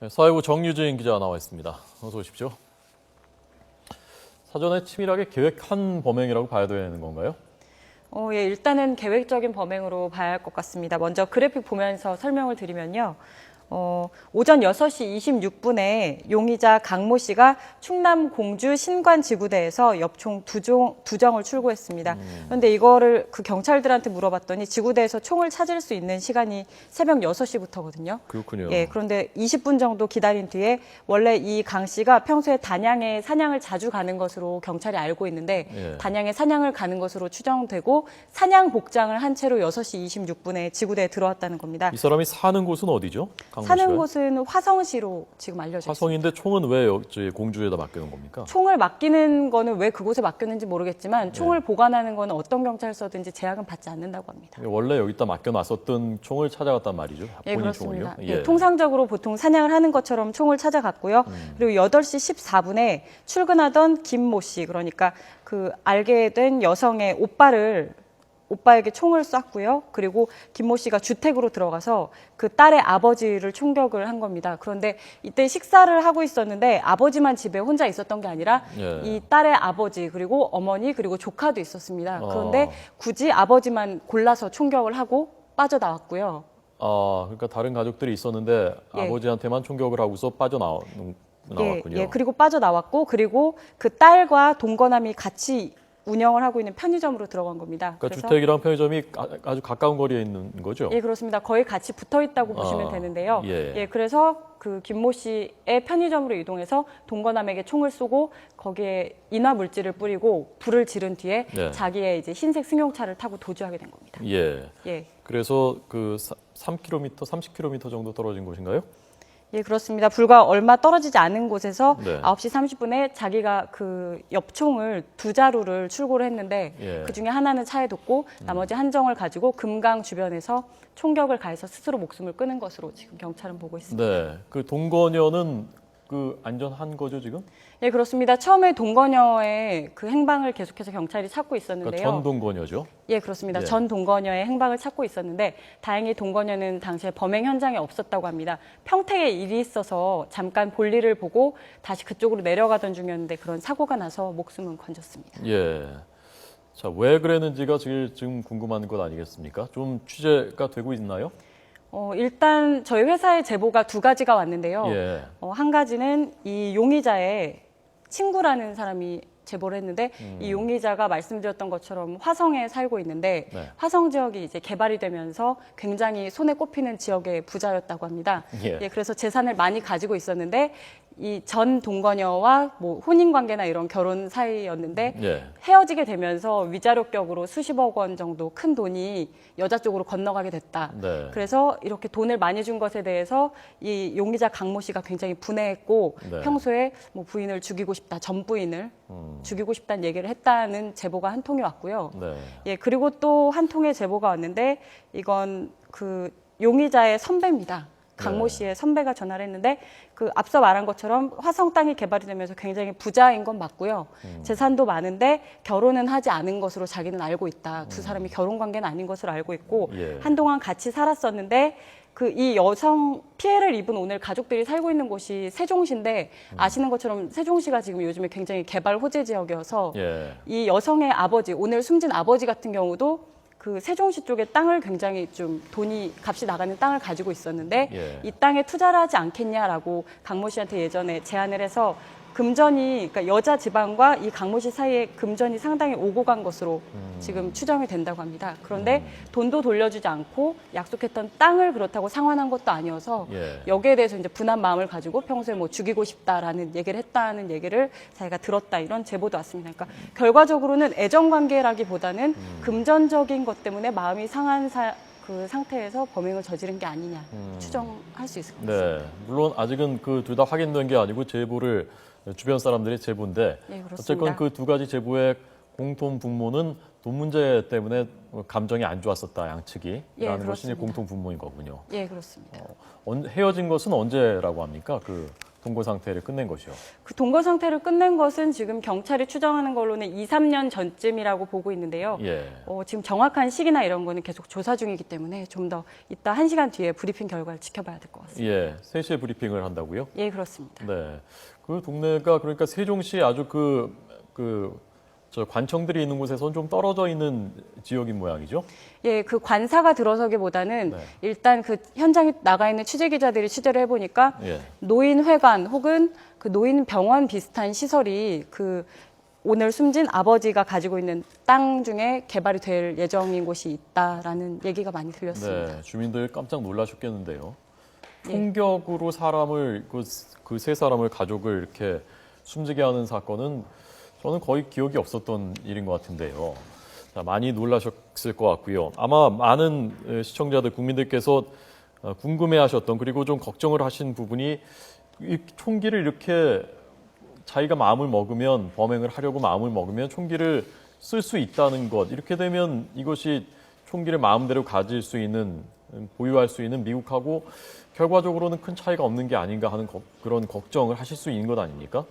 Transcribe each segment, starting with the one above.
네, 사회부 정유진 기자 나와 있습니다. 어서 오십시오. 사전에 치밀하게 계획한 범행이라고 봐야 되는 건가요? 예, 일단은 계획적인 범행으로 봐야 할 것 같습니다. 먼저 그래픽 보면서 설명을 드리면요. 오전 6시 26분에 용의자 강모 씨가 충남 공주 신관지구대에서 엽총 두 정을 출고했습니다. 그런데 이거를 그 경찰들한테 물어봤더니 지구대에서 총을 찾을 수 있는 시간이 새벽 6시부터거든요. 그렇군요. 예, 그런데 20분 정도 기다린 뒤에 원래 이 강 씨가 평소에 단양에 사냥을 자주 가는 것으로 경찰이 알고 있는데 예. 단양에 사냥을 가는 것으로 추정되고 사냥 복장을 한 채로 6시 26분에 지구대에 들어왔다는 겁니다. 이 사람이 사는 곳은 어디죠? 사는 곳은 화성시로 지금 알려져 있습니다. 화성인데 총은 왜 여기 공주에다 맡기는 겁니까? 총을 맡기는 거는 왜 그곳에 맡겼는지 모르겠지만 총을 보관하는 거는 어떤 경찰서든지 제약은 받지 않는다고 합니다. 원래 여기다 맡겨놨었던 총을 찾아갔단 말이죠. 예, 본인 그렇습니다. 총을요? 예, 통상적으로 보통 사냥을 하는 것처럼 총을 찾아갔고요. 그리고 8시 14분에 출근하던 김모 씨, 그러니까 그 알게 된 여성의 오빠에게 총을 쐈고요. 그리고 김모 씨가 주택으로 들어가서 그 딸의 아버지를 총격을 한 겁니다. 그런데 이때 식사를 하고 있었는데 아버지만 집에 혼자 있었던 게 아니라 예. 이 딸의 아버지 그리고 어머니 그리고 조카도 있었습니다. 그런데 굳이 아버지만 골라서 총격을 하고 빠져나왔고요. 그러니까 다른 가족들이 있었는데 예. 아버지한테만 총격을 하고서 빠져나왔군요. 예, 그리고 빠져나왔고 그리고 그 딸과 동거남이 같이 운영을 하고 있는 편의점으로 들어간 겁니다. 그러니까 주택이랑 편의점이 아주 가까운 거리에 있는 거죠? 예, 그렇습니다. 거의 같이 붙어 있다고 보시면 되는데요. 예. 그래서 그 김모 씨의 편의점으로 이동해서 동거남에게 총을 쏘고 거기에 인화 물질을 뿌리고 불을 지른 뒤에 네. 자기의 이제 흰색 승용차를 타고 도주하게 된 겁니다. 예. 예. 그래서 그 3km, 30km 정도 떨어진 곳인가요? 예, 그렇습니다. 불과 얼마 떨어지지 않은 곳에서 네. 9시 30분에 자기가 그 엽총을 2자루를 출고를 했는데 예. 그중에 하나는 차에 뒀고 나머지 한 정을 가지고 금강 주변에서 총격을 가해서 스스로 목숨을 끊은 것으로 지금 경찰은 보고 있습니다. 네. 그 동거녀는 그 안전한 거죠, 지금? 예, 그렇습니다. 처음에 동거녀의 그 행방을 계속해서 경찰이 찾고 있었는데요. 그러니까 전 동거녀죠? 예, 그렇습니다. 예. 전 동거녀의 행방을 찾고 있었는데 다행히 동거녀는 당시에 범행 현장에 없었다고 합니다. 평택에 일이 있어서 잠깐 볼일을 보고 다시 그쪽으로 내려가던 중이었는데 그런 사고가 나서 목숨은 건졌습니다. 예. 자, 왜 그랬는지가 지금 궁금한 것 아니겠습니까? 좀 취재가 되고 있나요? 일단 저희 회사에 제보가 2가지가 왔는데요. 예. 한 가지는 이 용의자의 친구라는 사람이 제보를 했는데 이 용의자가 말씀드렸던 것처럼 화성에 살고 있는데 네. 화성 지역이 이제 개발이 되면서 굉장히 손에 꼽히는 지역의 부자였다고 합니다. 예. 그래서 재산을 많이 가지고 있었는데 이 전 동거녀와 뭐 혼인 관계나 이런 결혼 사이였는데 예. 헤어지게 되면서 위자료격으로 수십억 원 정도 큰 돈이 여자 쪽으로 건너가게 됐다. 네. 그래서 이렇게 돈을 많이 준 것에 대해서 이 용의자 강모 씨가 굉장히 분해했고 네. 평소에 뭐 부인을 죽이고 싶다, 전 부인을 죽이고 싶다는 얘기를 했다는 제보가 한 통이 왔고요. 네. 예, 그리고 또 한 통의 제보가 왔는데 이건 그 용의자의 선배입니다. 강모 네. 씨의 선배가 전화를 했는데 그 앞서 말한 것처럼 화성 땅이 개발이 되면서 굉장히 부자인 건 맞고요. 재산도 많은데 결혼은 하지 않은 것으로 자기는 알고 있다. 두 사람이 결혼 관계는 아닌 것으로 알고 있고 예. 한동안 같이 살았었는데 그 이 여성 피해를 입은 오늘 가족들이 살고 있는 곳이 세종시인데 아시는 것처럼 세종시가 지금 요즘에 굉장히 개발 호재 지역이어서 예. 이 여성의 아버지, 오늘 숨진 아버지 같은 경우도 그 세종시 쪽에 땅을 굉장히 좀 값이 나가는 땅을 가지고 있었는데 예. 이 땅에 투자를 하지 않겠냐라고 강모 씨한테 예전에 제안을 해서 금전이, 그러니까 여자 지방과 이 강모 씨 사이에 금전이 상당히 오고 간 것으로 지금 추정이 된다고 합니다. 그런데 돈도 돌려주지 않고 약속했던 땅을 그렇다고 상환한 것도 아니어서 예. 여기에 대해서 이제 분한 마음을 가지고 평소에 뭐 죽이고 싶다라는 얘기를 했다는 얘기를 자기가 들었다 이런 제보도 왔습니다. 그러니까 결과적으로는 애정 관계라기보다는 금전적인 것 때문에 마음이 상한 그 상태에서 범행을 저지른 게 아니냐 추정할 수 있을 것 같습니다. 네. 물론 아직은 그 둘 다 확인된 게 아니고 제보를 주변 사람들의 제보인데 예, 그렇습니다. 어쨌건 그 2가지 제보의 공통 분모는 돈 문제 때문에 감정이 안 좋았었다 양측이 예, 라는 것이 이제 그렇습니다. 공통 분모인 거군요. 예, 그렇습니다. 헤어진 것은 언제라고 합니까? 그 동거 상태를 끝낸 것이요. 그 동거 상태를 끝낸 것은 지금 경찰이 추정하는 걸로는 2, 3년 전쯤이라고 보고 있는데요. 예. 지금 정확한 시기나 이런 거는 계속 조사 중이기 때문에 좀 더 이따 1시간 뒤에 브리핑 결과를 지켜봐야 될 것 같습니다. 예, 3시에 브리핑을 한다고요? 예, 그렇습니다. 네. 그 동네가 그러니까 세종시 아주 저 관청들이 있는 곳에서는 좀 떨어져 있는 지역인 모양이죠? 예, 그 관사가 들어서기보다는 네. 일단 그 현장에 나가 있는 취재 기자들이 취재를 해보니까 예. 노인회관 혹은 그 노인병원 비슷한 시설이 그 오늘 숨진 아버지가 가지고 있는 땅 중에 개발이 될 예정인 곳이 있다라는 얘기가 많이 들렸습니다. 네, 주민들 깜짝 놀라셨겠는데요. 예. 총격으로 사람을 그 세 사람을 가족을 이렇게 숨지게 하는 사건은 저는 거의 기억이 없었던 일인 것 같은데요. 자, 많이 놀라셨을 것 같고요. 아마 많은 시청자들, 국민들께서 궁금해하셨던 그리고 좀 걱정을 하신 부분이 이 총기를 이렇게 자기가 마음을 먹으면 범행을 하려고 마음을 먹으면 총기를 쓸 수 있다는 것. 이렇게 되면 이것이 총기를 마음대로 가질 수 있는 보유할 수 있는 미국하고 결과적으로는 큰 차이가 없는 게 아닌가 하는 그런 걱정을 하실 수 있는 것 아닙니까?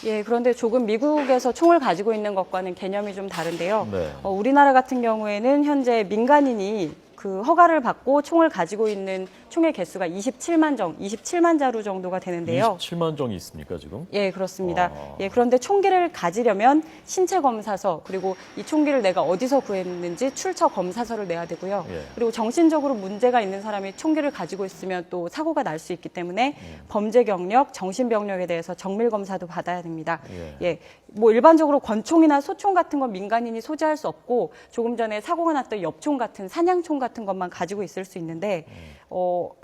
예, 그런데 조금 미국에서 총을 가지고 있는 것과는 개념이 좀 다른데요. 네. 우리나라 같은 경우에는 현재 민간인이 그 허가를 받고 총을 가지고 있는 총의 개수가 27만 자루 정도가 되는데요. 27만 정이 있습니까 지금? 예, 그렇습니다. 아. 예, 그런데 총기를 가지려면 신체 검사서 그리고 이 총기를 내가 어디서 구했는지 출처 검사서를 내야 되고요. 예. 그리고 정신적으로 문제가 있는 사람이 총기를 가지고 있으면 또 사고가 날 수 있기 때문에 범죄 경력, 정신병력에 대해서 정밀 검사도 받아야 됩니다. 예, 뭐 일반적으로 권총이나 소총 같은 건 민간인이 소지할 수 없고 조금 전에 사고가 났던 엽총 같은 사냥총 같은 것만 가지고 있을 수 있는데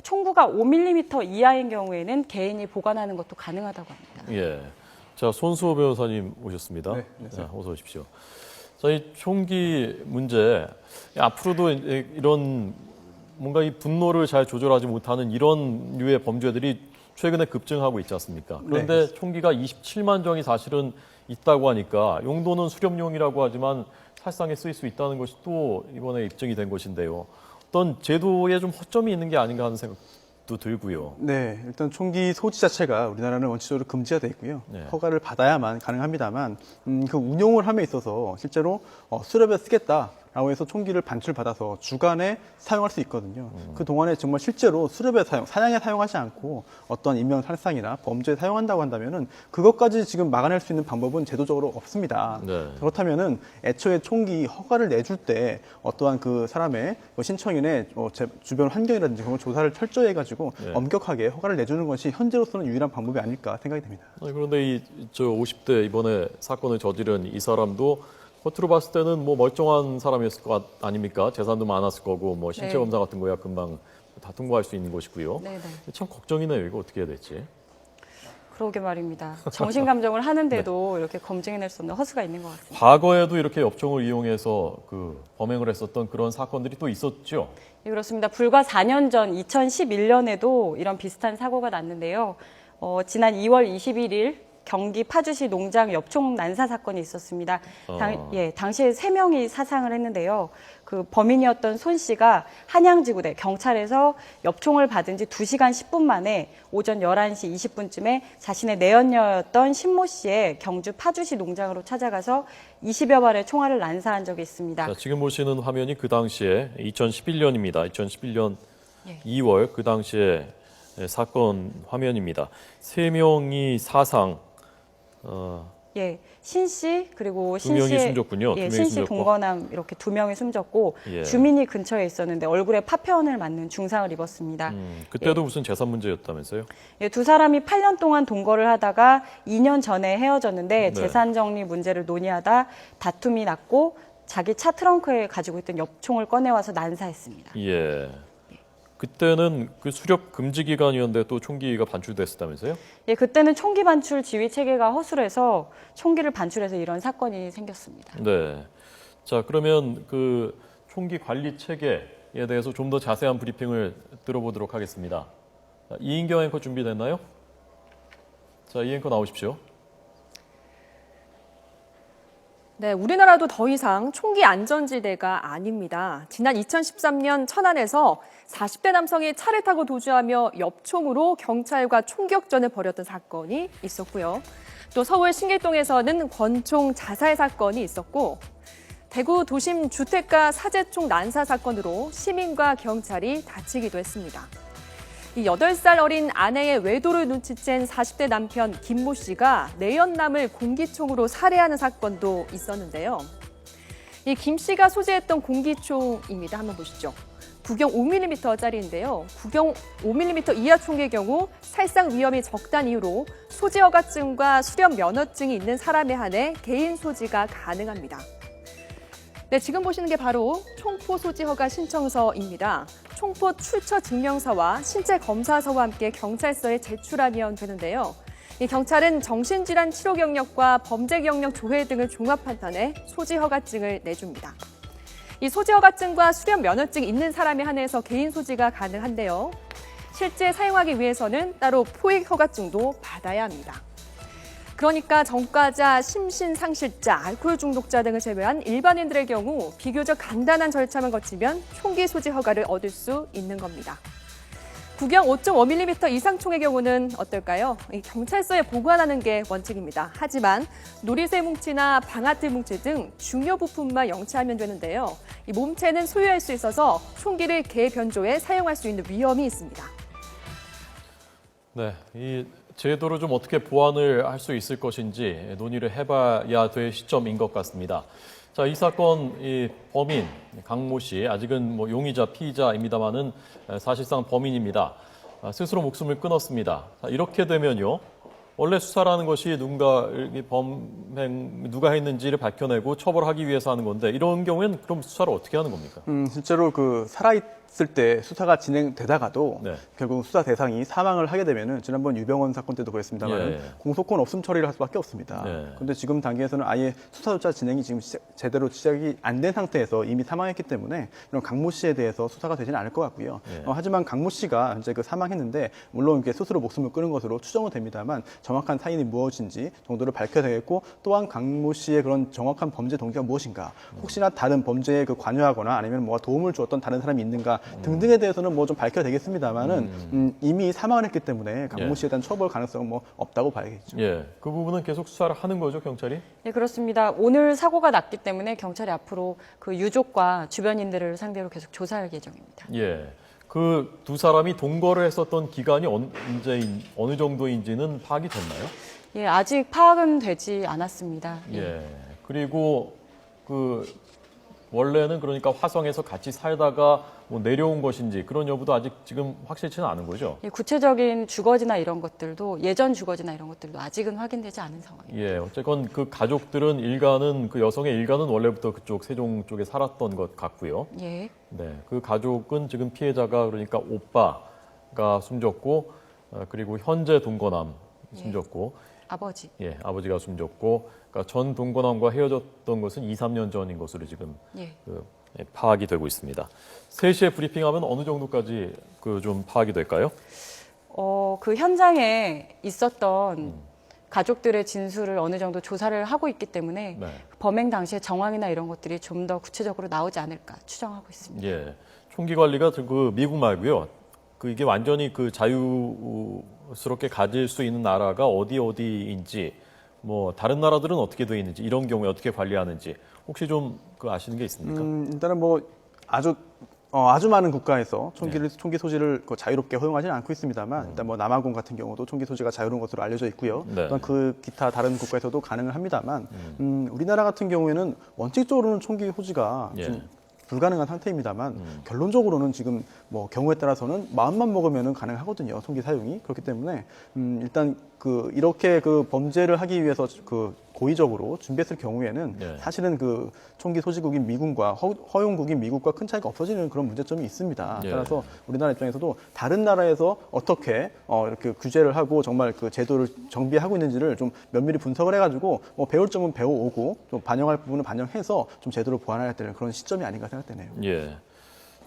총구가 5mm 이하인 경우에는 개인이 보관하는 것도 가능하다고 합니다. 예. 자, 손수호 변호사님 오셨습니다. 네, 자, 어서 오십시오. 자, 이 총기 문제 앞으로도 이런 뭔가 이 분노를 잘 조절하지 못하는 이런 류의 범죄들이 최근에 급증하고 있지 않습니까? 그런데 총기가 27만 정이 사실은 있다고 하니까 용도는 수렵용이라고 하지만 살상에 쓰일 수 있다는 것이 또 이번에 입증이 된 것인데요. 어떤 제도에 좀 허점이 있는 게 아닌가 하는 생각도 들고요. 네, 일단 총기 소지 자체가 우리나라는 원칙적으로 금지가 돼 있고요. 네. 허가를 받아야만 가능합니다만 그 운용을 함에 있어서 실제로 수렵에 쓰겠다라고 해서 총기를 반출받아서 주간에 사용할 수 있거든요. 그 동안에 정말 실제로 수렵에 사냥에 사용하지 않고 어떤 인명 살상이나 범죄에 사용한다고 한다면은 그것까지 지금 막아낼 수 있는 방법은 제도적으로 없습니다. 네. 그렇다면은 애초에 총기 허가를 내줄 때 어떠한 그 사람의 신청인의 주변 환경이라든지 그런 조사를 철저히 해가지고 네. 엄격하게 허가를 내주는 것이 현재로서는 유일한 방법이 아닐까 생각이 됩니다. 그런데 저 50대 이번에 사건을 저지른 이 사람도 겉으로 봤을 때는 뭐 멀쩡한 사람이었을 것 아닙니까? 재산도 많았을 거고 뭐 신체 네. 검사 같은 거야 금방 다 통과할 수 있는 것이고요. 네, 네. 참 걱정이네요. 이거 어떻게 해야 될지. 그러게 말입니다. 정신 감정을 하는데도 이렇게 검증해낼 수 없는 허수가 있는 것 같습니다. 과거에도 이렇게 엽총을 이용해서 그 범행을 했었던 그런 사건들이 또 있었죠. 예, 그렇습니다. 불과 4년 전 2011년에도 이런 비슷한 사고가 났는데요. 지난 2월 21일 경기 파주시 농장 엽총 난사 사건이 있었습니다. 당시에 3명이 사상을 했는데요. 그 범인이었던 손 씨가 한양지구대 경찰에서 엽총을 받은 지 2시간 10분 만에 오전 11시 20분쯤에 자신의 내연녀였던 신모 씨의 경주 파주시 농장으로 찾아가서 20여 발의 총알을 난사한 적이 있습니다. 자, 지금 보시는 화면이 그 당시에 2011년입니다. 2011년 예. 2월 그 당시에 사건 화면입니다. 3명이 사상. 예, 신 씨 그리고 두 명이 숨졌군요. 두 예, 명이 신 씨 숨졌고. 동거남 이렇게 2명이 숨졌고 예. 주민이 근처에 있었는데 얼굴에 파편을 맞는 중상을 입었습니다. 그때도 무슨 재산 문제였다면서요? 예, 두 사람이 8년 동안 동거를 하다가 2년 전에 헤어졌는데 네. 재산 정리 문제를 논의하다 다툼이 났고 자기 차 트렁크에 가지고 있던 엽총을 꺼내와서 난사했습니다. 예. 그때는 그 수렵 금지 기간이었는데 또 총기가 반출됐었다면서요? 예, 그때는 총기 반출 지휘 체계가 허술해서 총기를 반출해서 이런 사건이 생겼습니다. 네. 자, 그러면 그 총기 관리 체계에 대해서 좀 더 자세한 브리핑을 들어보도록 하겠습니다. 자, 이인경 앵커 준비됐나요? 자, 이 앵커 나오십시오. 네, 우리나라도 더 이상 총기 안전지대가 아닙니다. 지난 2013년 천안에서 40대 남성이 차를 타고 도주하며 엽총으로 경찰과 총격전을 벌였던 사건이 있었고요. 또 서울 신길동에서는 권총 자살 사건이 있었고, 대구 도심 주택가 사제총 난사 사건으로 시민과 경찰이 다치기도 했습니다. 이 8살 어린 아내의 외도를 눈치챈 40대 남편 김모 씨가 내연남을 공기총으로 살해하는 사건도 있었는데요. 이 김 씨가 소지했던 공기총입니다. 한번 보시죠. 구경 5mm짜리인데요. 구경 5mm 이하 총의 경우 살상 위험이 적다는 이유로 소지 허가증과 수련 면허증이 있는 사람에 한해 개인 소지가 가능합니다. 네, 지금 보시는 게 바로 총포 소지 허가 신청서입니다. 총포 출처 증명서와 신체 검사서와 함께 경찰서에 제출하면 되는데요. 이 경찰은 정신질환 치료 경력과 범죄 경력 조회 등을 종합 판단해 소지 허가증을 내줍니다. 이 소지 허가증과 수련 면허증이 있는 사람에 한해서 개인 소지가 가능한데요. 실제 사용하기 위해서는 따로 포획 허가증도 받아야 합니다. 그러니까 전과자, 심신상실자, 알코올 중독자 등을 제외한 일반인들의 경우 비교적 간단한 절차만 거치면 총기 소지 허가를 얻을 수 있는 겁니다. 구경 5.5mm 이상 총의 경우는 어떨까요? 경찰서에 보관하는 게 원칙입니다. 하지만 놀이새 뭉치나 방아틀 뭉치 등 중요 부품만 영치하면 되는데요. 이 몸체는 소유할 수 있어서 총기를 개변조에 사용할 수 있는 위험이 있습니다. 네, 이 제도를 좀 어떻게 보완을 할 수 있을 것인지 논의를 해봐야 될 시점인 것 같습니다. 자, 이 사건 이 범인 강모 씨 아직은 뭐 용의자 피의자입니다만은 사실상 범인입니다. 스스로 목숨을 끊었습니다. 자, 이렇게 되면요. 원래 수사라는 것이 누가 했는지를 밝혀내고 처벌하기 위해서 하는 건데 이런 경우에는 그럼 수사를 어떻게 하는 겁니까? 실제로 그 살아있을 때 수사가 진행되다가도 네. 결국 수사 대상이 사망을 하게 되면은 지난번 유병원 사건 때도 그랬습니다만 예. 공소권 없음 처리를 할 수밖에 없습니다. 네. 그런데 지금 단계에서는 아예 수사조차 진행이 지금 제대로 시작이 안 된 상태에서 이미 사망했기 때문에 이런 강모 씨에 대해서 수사가 되지는 않을 것 같고요. 예. 하지만 강모 씨가 이제 그 사망했는데 물론 이렇게 스스로 목숨을 끊은 것으로 추정은 됩니다만 정확한 사인이 무엇인지 정도를 밝혀야 되겠고 또한 강모 씨의 그런 정확한 범죄 동기가 무엇인가 혹시나 다른 범죄에 그 관여하거나 아니면 뭐가 도움을 주었던 다른 사람이 있는가 등등에 대해서는 뭐 좀 밝혀야 되겠습니다만은 이미 사망을 했기 때문에 강모 예. 씨에 대한 처벌 가능성은 뭐 없다고 봐야겠죠. 예, 그 부분은 계속 수사를 하는 거죠, 경찰이? 네, 그렇습니다. 오늘 사고가 났기 때문에 경찰이 앞으로 그 유족과 주변인들을 상대로 계속 조사할 예정입니다. 예. 그 두 사람이 동거를 했었던 기간이 어느 정도인지는 파악이 됐나요? 예, 아직 파악은 되지 않았습니다. 예. 그리고 그 원래는 그러니까 화성에서 같이 살다가 뭐 내려온 것인지 그런 여부도 아직 지금 확실치는 않은 거죠. 예, 구체적인 주거지나 이런 것들도 예전 주거지나 이런 것들도 아직은 확인되지 않은 상황입니다. 예. 어쨌건 그 가족들은 그 여성의 일가는 원래부터 그쪽 세종 쪽에 살았던 것 같고요. 예. 네. 그 가족은 지금 피해자가 그러니까 오빠가 숨졌고 그리고 현재 동거남 숨졌고 아버지. 예, 아버지가 숨졌고 그러니까 전 동거남과 헤어졌던 것은 2, 3년 전인 것으로 지금 예. 파악이 되고 있습니다. 3시에 브리핑하면 어느 정도까지 좀 파악이 될까요? 그 현장에 있었던 가족들의 진술을 어느 정도 조사를 하고 있기 때문에 네. 범행 당시의 정황이나 이런 것들이 좀 더 구체적으로 나오지 않을까 추정하고 있습니다. 예. 총기 관리가 그 미국 말고요. 이게 완전히 그 자유스럽게 가질 수 있는 나라가 어디인지 뭐 다른 나라들은 어떻게 돼 있는지 이런 경우에 어떻게 관리하는지 혹시 좀 아시는 게 있습니까? 일단은 뭐 아주 많은 국가에서 총기 소지를 자유롭게 허용하지는 않고 있습니다만 일단 뭐 남아공 같은 경우도 총기 소지가 자유로운 것으로 알려져 있고요. 네. 또한 그 기타 다른 국가에서도 가능을 합니다만 우리나라 같은 경우에는 원칙적으로는 총기 소지가 예. 좀 불가능한 상태입니다만 결론적으로는 지금 뭐 경우에 따라서는 마음만 먹으면은 가능하거든요. 총기 사용이 그렇기 때문에 일단 이렇게 범죄를 하기 위해서 고의적으로 준비했을 경우에는 네. 사실은 총기 소지국인 미군과 허용국인 미국과 큰 차이가 없어지는 그런 문제점이 있습니다. 예. 따라서 우리나라 입장에서도 다른 나라에서 어떻게 이렇게 규제를 하고 정말 그 제도를 정비하고 있는지를 좀 면밀히 분석을 해가지고 배울 점은 배워오고 좀 반영할 부분은 반영해서 좀 제도를 보완해야 되는 그런 시점이 아닌가 생각되네요. 예.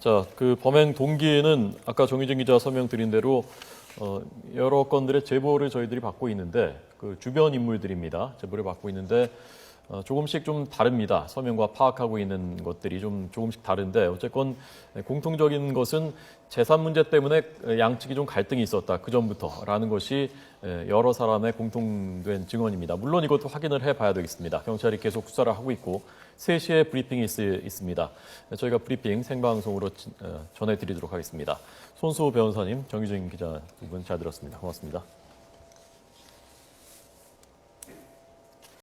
자, 범행 동기는 아까 정희진 기자 설명드린 대로 여러 건들의 제보를 저희들이 받고 있는데 주변 인물들입니다. 제보를 받고 있는데 조금씩 좀 다릅니다. 서명과 파악하고 있는 것들이 조금씩 다른데 어쨌건 공통적인 것은 재산 문제 때문에 양측이 좀 갈등이 있었다. 그 전부터라는 것이 여러 사람의 공통된 증언입니다. 물론 이것도 확인을 해봐야 되겠습니다. 경찰이 계속 수사를 하고 있고 3시에 브리핑이 있습니다. 저희가 브리핑 생방송으로 전해드리도록 하겠습니다. 손수호 변호사님, 정유진 기자 두 분 잘 들었습니다. 고맙습니다.